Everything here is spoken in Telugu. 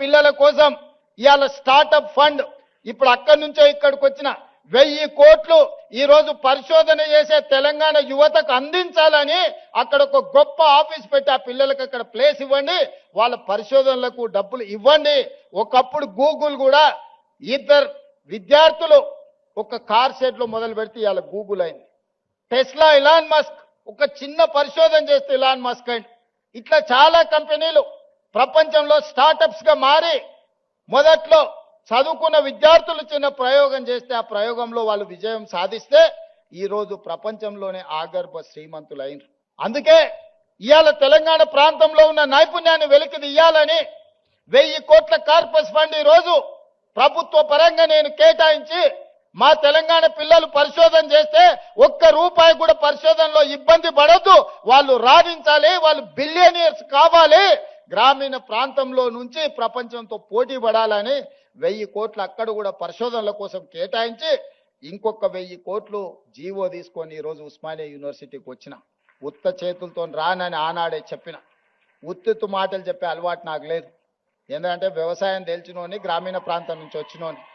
పిల్లల కోసం ఇవాళ స్టార్టప్ ఫండ్ ఇప్పుడు అక్కడి నుంచే ఇక్కడికి వచ్చిన 1000 కోట్లు ఈ రోజు పరిశోధన చేసే తెలంగాణ యువతకు అందించాలని అక్కడ ఒక గొప్ప ఆఫీస్ పెట్టి ఆ పిల్లలకు అక్కడ ప్లేస్ ఇవ్వండి, వాళ్ళ పరిశోధనలకు డబ్బులు ఇవ్వండి. ఒకప్పుడు గూగుల్ కూడా 2 విద్యార్థులు ఒక కార్ షెడ్ లో మొదలు పెడితే ఇవాళ గూగుల్ అయింది. టెస్లా ఇలాన్ మస్క్ ఒక చిన్న పరిశోధన చేస్తే ఇలాన్ మస్క్ అయింది. ఇట్లా చాలా కంపెనీలు ప్రపంచంలో స్టార్టప్స్ గా మారి మొదట్లో చదువుకున్న విద్యార్థులు చిన్న ప్రయోగం చేస్తే ఆ ప్రయోగంలో వాళ్ళు విజయం సాధిస్తే ఈ రోజు ప్రపంచంలోనే ఆగర్భ శ్రీమంతులైన. అందుకే ఇవాళ తెలంగాణ ప్రాంతంలో ఉన్న నైపుణ్యాన్ని వెలికి తీయాలని 1000 కోట్ల కార్పస్ ఫండ్ ఈ రోజు ప్రభుత్వ పరంగా నేను కేటాయించి మా తెలంగాణ పిల్లలు పరిశోధన చేస్తే ఒక్క రూపాయి కూడా పరిశోధనలో ఇబ్బంది పడొద్దు, వాళ్ళు రాణించాలి, వాళ్ళు బిలియనీర్స్ కావాలి, గ్రామీణ ప్రాంతంలో నుంచి ప్రపంచంతో పోటీ పడాలని 1000 కోట్లు అక్కడ కూడా పరిశోధనల కోసం కేటాయించి ఇంకొక 1000 కోట్లు జీవో తీసుకొని ఈరోజు ఉస్మానియా యూనివర్సిటీకి వచ్చిన. ఉత్త చేతులతో రానని ఆనాడే చెప్పిన. ఉత్తుత్తు మాటలు చెప్పే అలవాటు నాకు లేదు. ఎందుకంటే వ్యవసాయం తెలిసినోని, గ్రామీణ ప్రాంతం నుంచి వచ్చినోని.